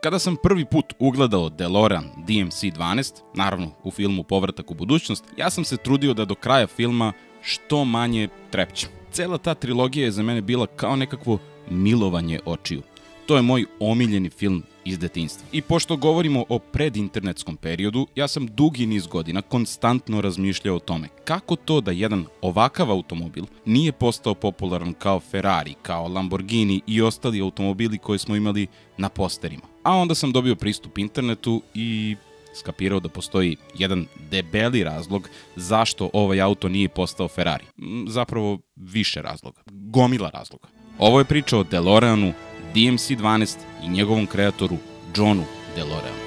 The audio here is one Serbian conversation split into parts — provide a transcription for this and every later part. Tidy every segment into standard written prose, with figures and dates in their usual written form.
Kada sam prvi put ugledao DeLorean DMC-12, naravno u filmu Povratak u budućnost, ja sam se trudio da do kraja filma što manje trepćem. Cela ta trilogija je za mene bila kao nekakvo milovanje očiju. To je moj omiljeni film iz detinjstva. I pošto govorimo o predinternetskom periodu, ja sam dugi niz godina konstantno razmišljao o tome kako to da jedan ovakav automobil nije postao popularan kao Ferrari, kao Lamborghini i ostali automobili koje smo imali na posterima. A onda sam dobio pristup internetu i skapirao da postoji jedan debeli razlog zašto ovaj auto nije postao Ferrari. Zapravo više razloga. Gomila razloga. Ovo je priča o DeLoreanu DMC-12 i njegovom kreatoru Johnu DeLoreanu.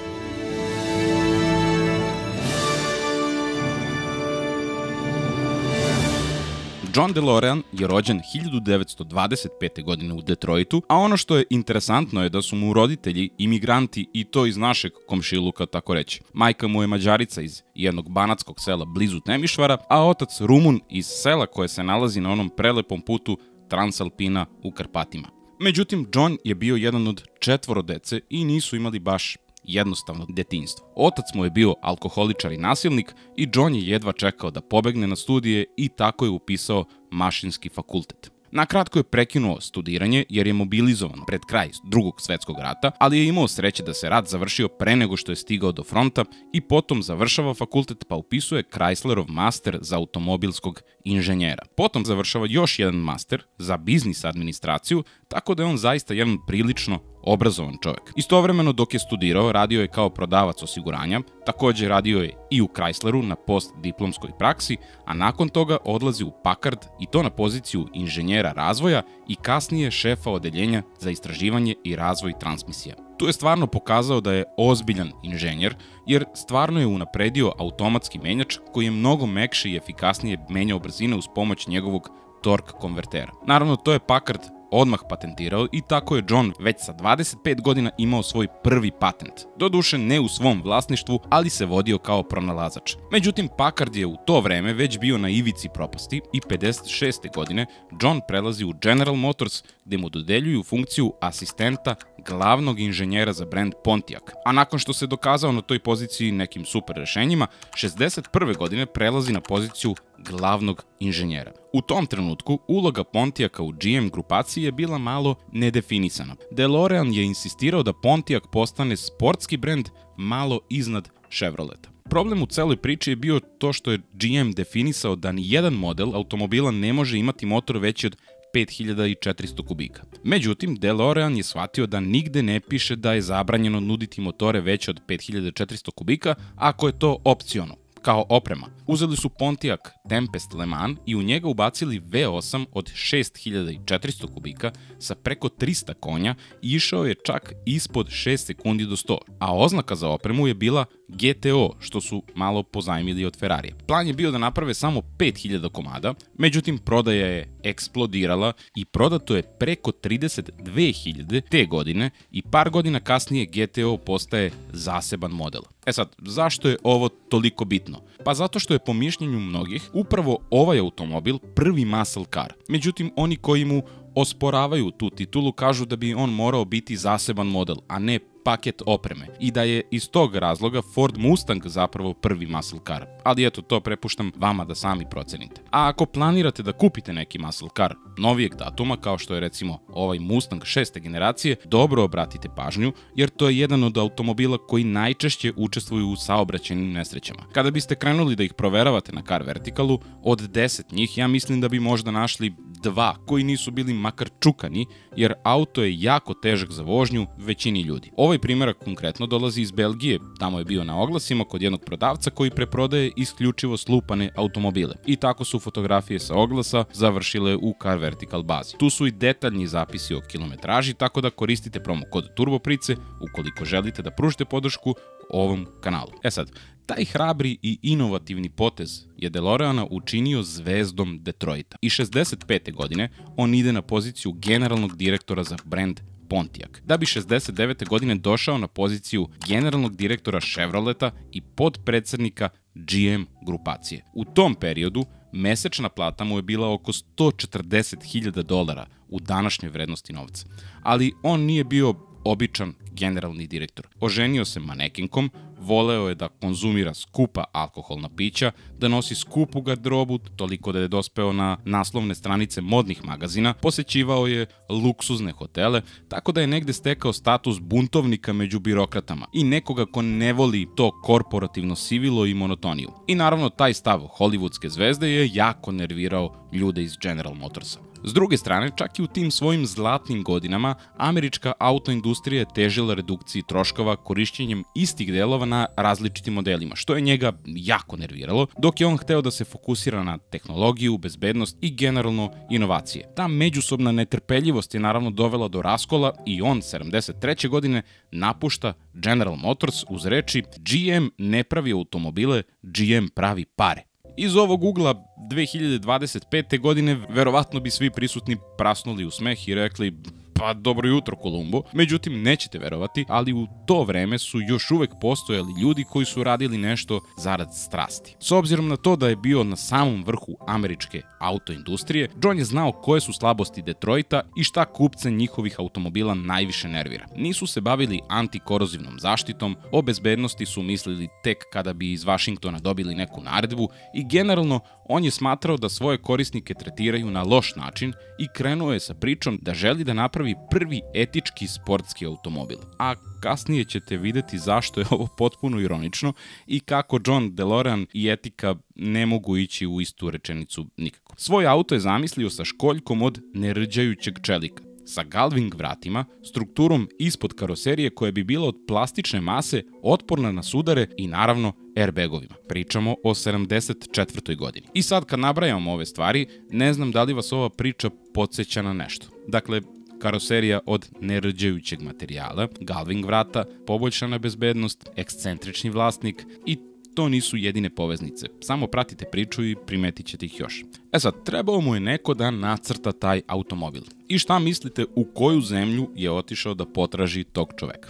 John DeLorean je rođen 1925. godine u Detroitu, a ono što je interesantno je da su mu roditelji imigranti i to iz našeg komšiluka, tako reći. Majka mu je Mađarica iz jednog banatskog sela blizu Temišvara, a otac Rumun iz sela koje se nalazi na onom prelepom putu Transalpina u Karpatima. Međutim, John je bio jedan od 4 dece i nisu imali baš jednostavno detinjstvo. Otac mu je bio alkoholičar i nasilnik i John je jedva čekao da pobegne na studije i tako je upisao mašinski fakultet. Nakratko je prekinuo studiranje jer je mobilizovan pred kraj Drugog svetskog rata, ali je imao sreće da se rat završio pre nego što je stigao do fronta i potom završava fakultet pa upisuje Chryslerov master za automobilskog inženjera. Potom završava još jedan master za biznis administraciju, tako da je on zaista jedan prilično obrazovan čovjek. Istovremeno dok je studirao, radio je kao prodavac osiguranja, također radio je i u Chrysleru na postdiplomskoj praksi, a nakon toga odlazi u Packard i to na poziciju inženjera razvoja i kasnije šefa odeljenja za istraživanje i razvoj transmisija. Tu je stvarno pokazao da je ozbiljan inženjer, jer stvarno je unapredio automatski menjač koji je mnogo mekše i efikasnije menjao brzine uz pomoć njegovog torque konvertera. Naravno, to je Packard odmah patentirao i tako je John već sa 25 godina imao svoj prvi patent. Doduše ne u svom vlasništvu, ali se vodio kao pronalazač. Međutim, Packard je u to vreme već bio na ivici propasti i 56. godine John prelazi u General Motors gde mu dodeljuju funkciju asistenta glavnog inženjera za brand Pontiac. A nakon što se dokazao na toj poziciji nekim super rešenjima, 61. godine prelazi na poziciju glavnog inženjera. U tom trenutku uloga Pontiaca u GM grupaciji je bila malo nedefinisana. DeLorean je insistirao da Pontiac postane sportski brend malo iznad Chevroleta. Problem u celoj priči je bio to što je GM definisao da ni jedan model automobila ne može imati motor veći od 5400 kubika. Međutim, DeLorean je shvatio da nigde ne piše da je zabranjeno nuditi motore veće od 5400 kubika ako je to opciono, kao oprema. Uzeli su Pontiac Tempest Le Mans i u njega ubacili V8 od 6400 kubika sa preko 300 konja i išao je čak ispod 6 sekundi do 100, a oznaka za opremu je bila GTO, što su malo pozajmili od Ferrarija. Plan je bio da naprave samo 5000 komada, međutim prodaja je eksplodirala i prodato je preko 32.000 te godine i par godina kasnije GTO postaje zaseban model. E sad, zašto je ovo toliko bitno? Pa zato što je po mišljenju mnogih upravo ovaj automobil prvi muscle car. Međutim, oni koji mu osporavaju tu titulu kažu da bi on morao biti zaseban model, a ne paket opreme i da je iz tog razloga Ford Mustang zapravo prvi muscle car. Ali eto, to prepuštam vama da sami procenite. A ako planirate da kupite neki muscle car novijeg datuma, kao što je recimo ovaj Mustang 6. generacije, dobro obratite pažnju, jer to je jedan od automobila koji najčešće učestvuju u saobraćajnim nesrećama. Kada biste krenuli da ih proveravate na Car Verticalu, od 10 njih ja mislim da bi možda našli 2 koji nisu bili makar čukani, jer auto je jako težak za vožnju većini ljudi. Ovaj primjerak konkretno dolazi iz Belgije, tamo je bio na oglasima kod jednog prodavca koji preprodaje isključivo slupane automobile. I tako su fotografije sa oglasa završile u Car Vertical bazi. Tu su i detaljni zapisi o kilometraži, tako da koristite promo kod TurboPrice ukoliko želite da pružite podršku ovom kanalu. E sad, taj hrabri i inovativni potez je DeLoreana učinio zvezdom Detroita. I 65. godine on ide na poziciju generalnog direktora za brand Pontiac, da bi 69. godine došao na poziciju generalnog direktora Chevroleta i podpredsednika GM grupacije. U tom periodu mesečna plata mu je bila oko $140.000 u današnjoj vrednosti novca. Ali on nije bio običan generalni direktor. Oženio se manekenkom, voleo je da konzumira skupa alkoholna pića, da nosi skupu garderobu, toliko da je dospeo na naslovne stranice modnih magazina, posećivao je luksuzne hotele, tako da je negde stekao status buntovnika među birokratama i nekoga ko ne voli to korporativno sivilo i monotoniju. I naravno, taj stav hollywoodske zvezde je jako nervirao ljude iz General Motorsa. S druge strane, čak i u tim svojim zlatnim godinama, američka autoindustrija je težila redukciji troškova korišćenjem istih delova na različitim modelima, što je njega jako nerviralo, dok je on hteo da se fokusira na tehnologiju, bezbednost i generalno inovacije. Ta međusobna netrpeljivost je naravno dovela do raskola i on 73. godine napušta General Motors uz reči GM ne pravi automobile, GM pravi pare. Iz ovog ugla 2025. godine verovatno bi svi prisutni prasnuli u smeh i rekli pa dobro jutro Kolumbo, međutim nećete verovati, ali u to vreme su još uvek postojali ljudi koji su radili nešto zarad strasti. S obzirom na to da je bio na samom vrhu američke autoindustrije, John je znao koje su slabosti Detroita i šta kupce njihovih automobila najviše nervira. Nisu se bavili antikorozivnom zaštitom, o bezbednosti su mislili tek kada bi iz Vašingtona dobili neku naredbu i generalno on je smatrao da svoje korisnike tretiraju na loš način i krenuo je sa pričom da želi da napravi prvi etički sportski automobil. A kasnije ćete videti zašto je ovo potpuno ironično i kako John DeLorean i etika ne mogu ići u istu rečenicu nikako. Svoj auto je zamislio sa školjkom od nerđajućeg čelika, sa galving vratima, strukturom ispod karoserije koja bi bila od plastične mase, otporna na sudare i naravno airbagovima. Pričamo o 74. godini. I sad kad nabrajamo ove stvari, ne znam da li vas ova priča podsjeća na nešto. Dakle, karoserija od nerđajućeg materijala, galving vrata, poboljšana bezbednost, ekscentrični vlasnik i to nisu jedine poveznice. Samo pratite priču i primetit ćete ih još. Sad, trebao mu je neko da nacrta taj automobil. I šta mislite u koju zemlju je otišao da potraži tog čoveka?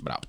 Bravo.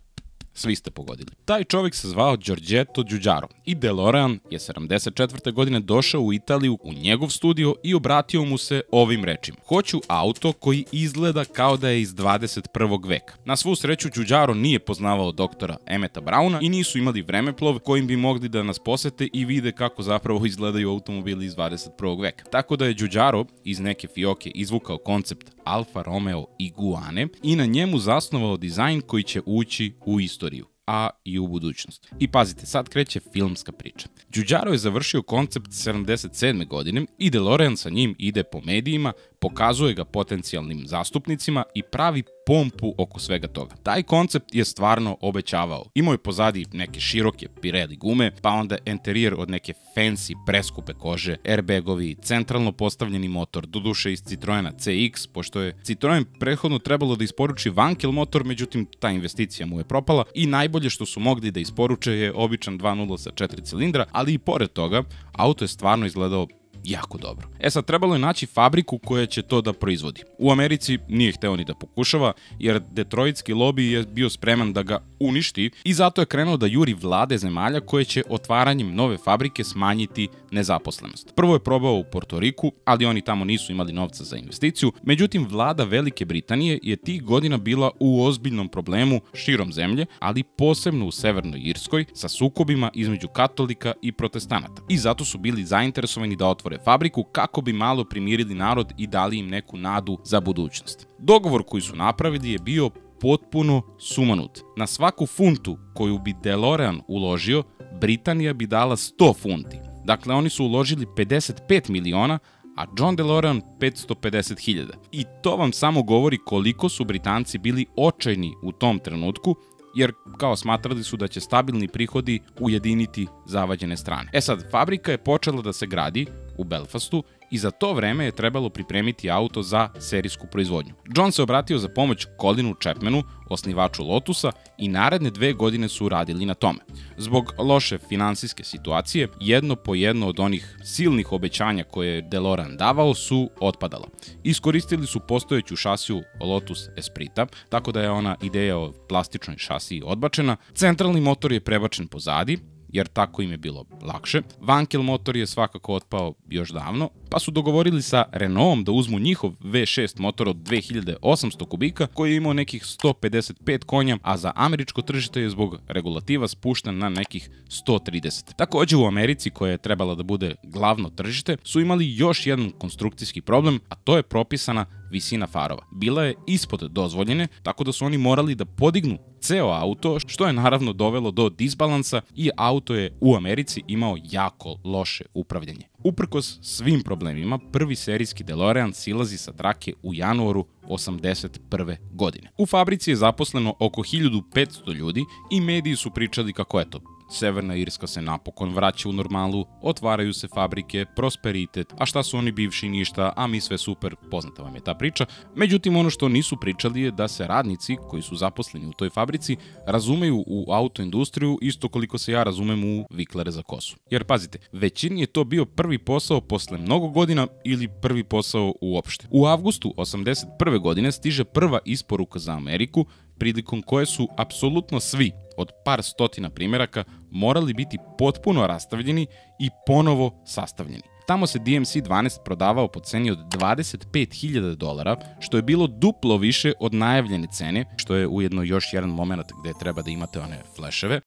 Svi ste pogodili. Taj čovjek se zvao Giorgetto Giugiaro i DeLorean je 74. godine došao u Italiju u njegov studio i obratio mu se ovim rečima. Hoću auto koji izgleda kao da je iz 21. veka. Na svu sreću Giugiaro nije poznavao doktora Emmeta Browna i nisu imali vremeplov kojim bi mogli da nas posete i vide kako zapravo izgledaju automobili iz 21. veka. Tako da je Giugiaro iz neke fioke izvukao koncept Alfa Romeo Iguane i na njemu zasnovao dizajn koji će ući u istoriju, a i u budućnost. I pazite, sad kreće filmska priča. Giugiaro je završio koncept 77. godine i DeLorean sa njim ide po medijima, pokazuje ga potencijalnim zastupnicima i pravi pompu oko svega toga. Taj koncept je stvarno obećavao. Imao je pozadi neke široke Pirelli gume, pa onda enterijer od neke fancy preskupe kože, airbagovi, centralno postavljeni motor, doduše iz Citroena CX, pošto je Citroen prethodno trebalo da isporuči vankel motor, međutim ta investicija mu je propala i najbolje što su mogli da isporuče je običan 2.0 sa 4 cilindra, ali i pored toga, auto je stvarno izgledao jako dobro. Sad, trebalo je naći fabriku koja će to da proizvodi. U Americi nije hteo ni da pokušava, jer detroitski lobi je bio spreman da ga uništi i zato je krenuo da juri vlade zemalja koje će otvaranjem nove fabrike smanjiti nezaposlenost. Prvo je probao u Porto Riku, ali oni tamo nisu imali novca za investiciju, međutim vlada Velike Britanije je tih godina bila u ozbiljnom problemu širom zemlje, ali posebno u Severnoj Irskoj, sa sukobima između katolika i protestanata. I zato su bili zainteresovani da otvore fabriku kako bi malo primirili narod i dali im neku nadu za budućnost. Dogovor koji su napravili je bio potpuno sumanut. Na svaku funtu koju bi DeLorean uložio, Britanija bi dala 100 funti. Dakle, oni su uložili 55 miliona, a John DeLorean 550.000. I to vam samo govori koliko su Britanci bili očajni u tom trenutku, jer kao smatrali su da će stabilni prihodi ujediniti zavađene strane. Sad, fabrika je počela da se gradi u Belfastu i za to vreme je trebalo pripremiti auto za serijsku proizvodnju. John se obratio za pomoć Colinu Chapmanu, osnivaču Lotusa, i naredne 2 godine su radili na tome. Zbog loše finansijske situacije, jedno po jedno od onih silnih obećanja koje je DeLorean davao su otpadala. Iskoristili su postojeću šasiju Lotus Esprita, tako da je ona ideja o plastičnoj šasiji odbačena, centralni motor je prebačen pozadi, jer tako im je bilo lakše. Wankel motor je svakako otpao još davno, pa su dogovorili sa Renaultom da uzmu njihov V6 motor od 2800 kubika koji je imao nekih 155 konja, a za američko tržište je zbog regulativa spušten na nekih 130. Također u Americi, koja je trebala da bude glavno tržište, su imali još jedan konstrukcijski problem, a to je propisana visina farova. Bila je ispod dozvoljene, tako da su oni morali da podignu ceo auto, što je naravno dovelo do disbalansa i auto je u Americi imao jako loše upravljanje. Uprkos svim problemima, prvi serijski DeLorean silazi sa trake u januaru 1981. godine. U fabrici je zaposleno oko 1500 ljudi i mediji su pričali kako eto, Severna Irska se napokon vraća u normalu, otvaraju se fabrike, prosperitet, a šta su oni bivši ništa, a mi sve super, poznata vam je ta priča. Međutim, ono što nisu pričali je da se radnici koji su zaposleni u toj fabrici razumeju u autoindustriju isto koliko se ja razumem u viklere za kosu. Jer pazite, većini je to bio prvi posao posle mnogo godina ili prvi posao uopšte. U avgustu 1981. godine stiže prva isporuka za Ameriku, prilikom koje su apsolutno svi, od par stotina primjeraka, morali biti potpuno rastavljeni i ponovo sastavljeni. Tamo se DMC-12 prodavao po ceni od $25.000, što je bilo duplo više od najavljene cene, što je ujedno još jedan moment gde treba da imate one fleševe.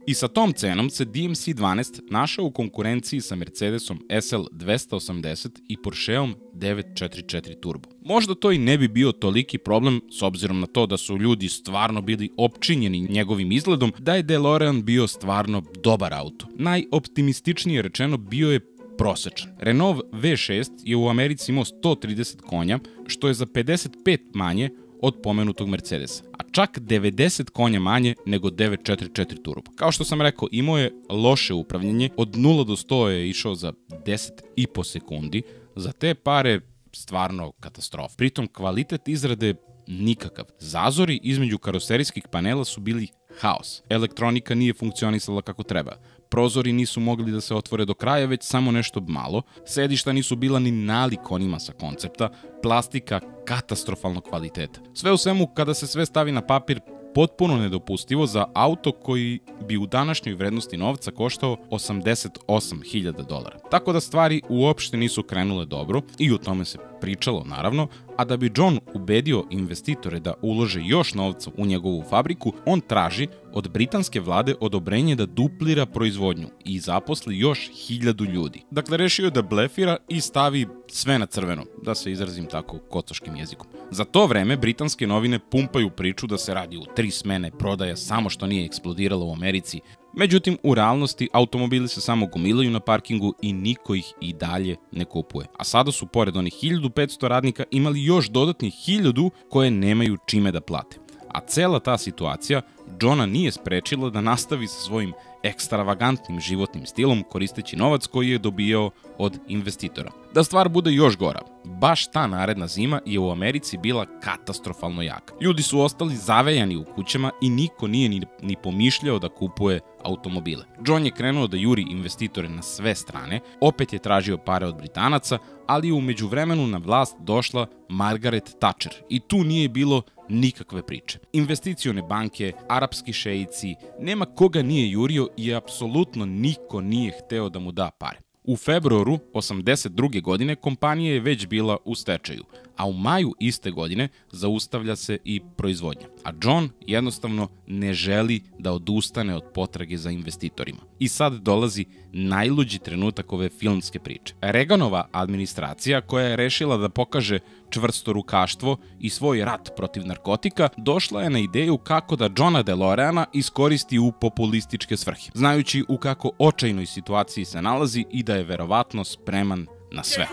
I sa tom cenom se DMC-12 našao u konkurenciji sa Mercedesom SL280 i Porscheom 944 Turbo. Možda to i ne bi bio toliki problem s obzirom na to da su ljudi stvarno bili opčinjeni njegovim izgledom, da je DeLorean bio stvarno dobar auto. Najoptimističnije rečeno bio je prosečan. Renault V6 je u Americi imao 130 konja, što je za 55 manje od pomenutog Mercedesa, a čak 90 konja manje nego 944 Turbo. Kao što sam rekao, imao je loše upravljanje, od 0 do 100 je išao za 10,5 sekundi, za te pare stvarno katastrofa. Pritom kvalitet izrade nikakav. Zazori između karoserijskih panela su bili haos. Elektronika nije funkcionisala kako treba. Prozori nisu mogli da se otvore do kraja, već samo nešto malo. Sedišta nisu bila ni nalik onima sa koncepta. Plastika katastrofalnog kvaliteta. Sve u svemu, kada se sve stavi na papir, potpuno nedopustivo za auto koji bi u današnjoj vrednosti novca koštao $88.000. Tako da stvari uopšte nisu krenule dobro i o tome se pričalo naravno, a da bi John ubedio investitore da ulože još novca u njegovu fabriku, on traži od britanske vlade odobrenje da duplira proizvodnju i zaposli još 1000 ljudi. Dakle, rešio je da blefira i stavi sve na crveno, da se izrazim tako kocoškim jezikom. Za to vreme britanske novine pumpaju priču da se radi u 3 smene prodaja samo što nije eksplodiralo u Americi. Međutim, u realnosti automobili se samo gomilaju na parkingu i niko ih i dalje ne kupuje. A sada su pored onih 1500 radnika imali još dodatnih 1000 koje nemaju čime da plate. A cela ta situacija Johna nije sprečila da nastavi sa svojim ekstravagantnim životnim stilom koristeći novac koji je dobijao od investitora. Da stvar bude još gora, baš ta naredna zima je u Americi bila katastrofalno jaka. Ljudi su ostali zavejani u kućama i niko nije ni pomišljao da kupuje automobile. John je krenuo da juri investitore na sve strane, opet je tražio pare od Britanaca, ali je u međuvremenu na vlast došla Margaret Thatcher i tu nije bilo nikakve priče. Investicione banke, arapski šeici, nema koga nije jurio i apsolutno niko nije hteo da mu da pare. U februaru 1982. godine kompanija je već bila u stečaju, a u maju iste godine zaustavlja se i proizvodnja. A John jednostavno ne želi da odustane od potrage za investitorima. I sad dolazi najluđi trenutak ove filmske priče. Reaganova administracija, koja je rešila da pokaže čvrsto rukaštvo i svoj rat protiv narkotika, došla je na ideju kako da Johna DeLoreana iskoristi u populističke svrhe, znajući u kako očajnoj situaciji se nalazi i da je verovatno spreman na sve.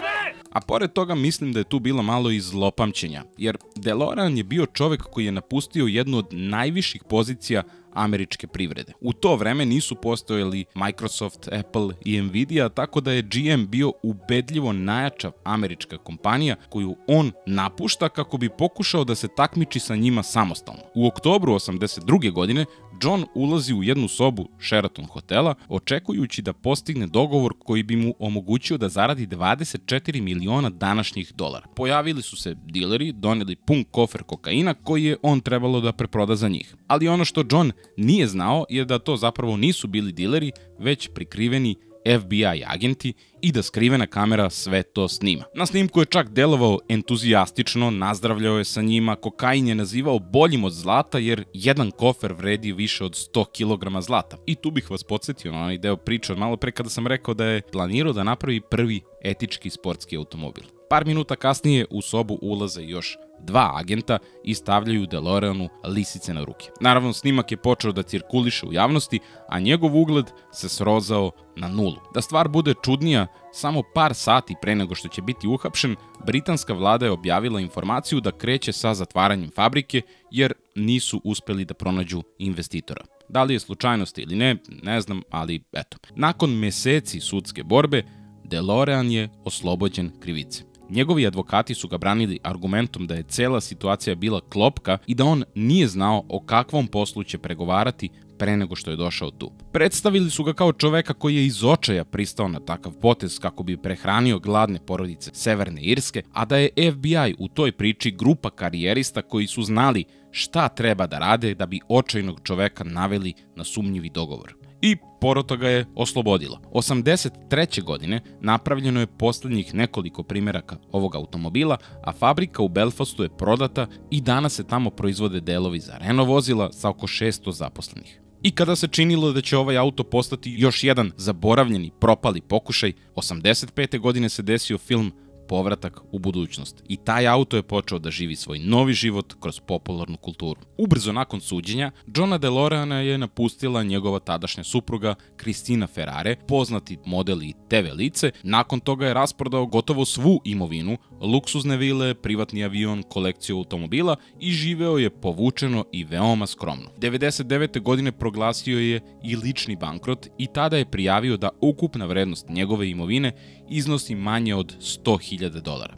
A pored toga mislim da je tu bilo malo i zlopamćenja, jer DeLorean je bio čovek koji je napustio jednu od najviših pozicija američke privrede. U to vreme nisu postojali Microsoft, Apple i Nvidia, tako da je GM bio ubedljivo najjača američka kompanija koju on napušta kako bi pokušao da se takmiči sa njima samostalno. U oktobru 1982. godine John ulazi u jednu sobu Sheraton hotela, očekujući da postigne dogovor koji bi mu omogućio da zaradi 24 miliona današnjih dolara. Pojavili su se dileri, doneli pun kofer kokaina koji je on trebalo da preproda za njih. Ali ono što John nije znao je da to zapravo nisu bili dileri, već prikriveni FBI agenti i da skrivena kamera sve to snima. Na snimku je čak delovao entuzijastično, nazdravljao je sa njima, kokain je nazivao boljim od zlata jer jedan kofer vredi više od 100 kg zlata. I tu bih vas podsjetio na onaj deo priče od malo pre kada sam rekao da je planirao da napravi prvi etički sportski automobil. Par minuta kasnije u sobu ulaze još 2 agenta i stavljaju DeLoreanu lisice na ruke. Naravno, snimak je počeo da cirkuliše u javnosti, a njegov ugled se srozao na nulu. Da stvar bude čudnija, samo par sati pre nego što će biti uhapšen, britanska vlada je objavila informaciju da kreće sa zatvaranjem fabrike jer nisu uspeli da pronađu investitora. Da li je slučajnost ili ne, ne znam, ali eto. Nakon meseci sudske borbe, DeLorean je oslobođen krivice. Njegovi advokati su ga branili argumentom da je cela situacija bila klopka i da on nije znao o kakvom poslu će pregovarati pre nego što je došao tu. Predstavili su ga kao čoveka koji je iz očaja pristao na takav potez kako bi prehranio gladne porodice Severne Irske, a da je FBI u toj priči grupa karijerista koji su znali šta treba da rade da bi očajnog čoveka naveli na sumnjivi dogovor. I porota ga je oslobodila. 1983. godine napravljeno je poslednjih nekoliko primeraka ovog automobila, a fabrika u Belfastu je prodata i danas se tamo proizvode delovi za Renault vozila sa oko 600 zaposlenih. I kada se činilo da će ovaj auto postati još jedan zaboravljeni, propali pokušaj, 1985. godine se desio film Povratak u budućnost. I taj auto je počeo da živi svoj novi život kroz popularnu kulturu. Ubrzo nakon suđenja, Johna DeLoreana je napustila njegova tadašnja supruga Cristina Ferrare, poznati model i TV lice. Nakon toga je rasprodao gotovo svu imovinu, luksuzne vile, privatni avion, kolekciju automobila i živeo je povučeno i veoma skromno. 1999. godine proglasio je i lični bankrot i tada je prijavio da ukupna vrednost njegove imovine iznosi manje od $100.000.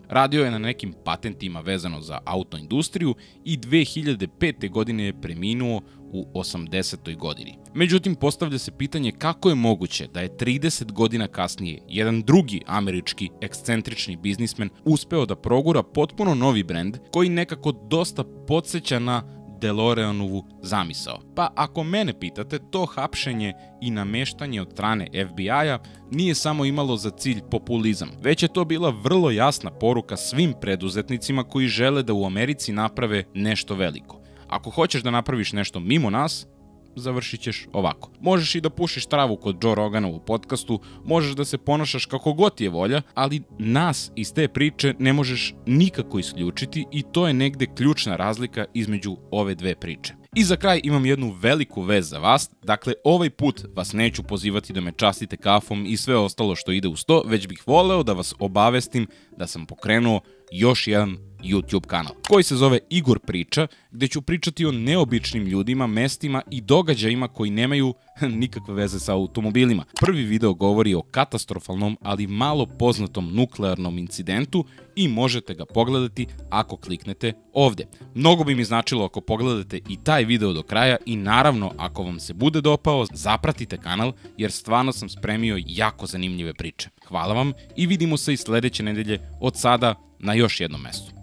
Radio je na nekim patentima vezano za autoindustriju i 2005. godine je preminuo u 80. godini. Međutim, postavlja se pitanje kako je moguće da je 30 godina kasnije jedan drugi američki ekscentrični biznismen uspeo da progura potpuno novi brend koji nekako dosta podsjeća na DeLoreanovu zamisao. Pa ako mene pitate, to hapšenje i nameštanje od strane FBI-a nije samo imalo za cilj populizam, već je to bila vrlo jasna poruka svim preduzetnicima koji žele da u Americi naprave nešto veliko. Ako hoćeš da napraviš nešto mimo nas, završit ćeš ovako. Možeš i da pušiš travu kod Joe Rogana u podcastu, možeš da se ponašaš kako god ti je volja, ali nas iz te priče ne možeš nikako isključiti i to je negde ključna razlika između ove dve priče. I za kraj imam jednu veliku vez za vas, dakle ovaj put vas neću pozivati da me častite kafom i sve ostalo što ide uz to, već bih voleo da vas obavestim da sam pokrenuo još jedan YouTube kanal, koji se zove Igor priča, gde ću pričati o neobičnim ljudima, mestima i događajima koji nemaju nikakve veze sa automobilima. Prvi video govori o katastrofalnom, ali malo poznatom nuklearnom incidentu i možete ga pogledati ako kliknete ovde. Mnogo bi mi značilo ako pogledate i taj video do kraja i naravno ako vam se bude dopao, zapratite kanal jer stvarno sam spremio jako zanimljive priče. Hvala vam i vidimo se i sledeće nedelje od sada na još jednom mestu.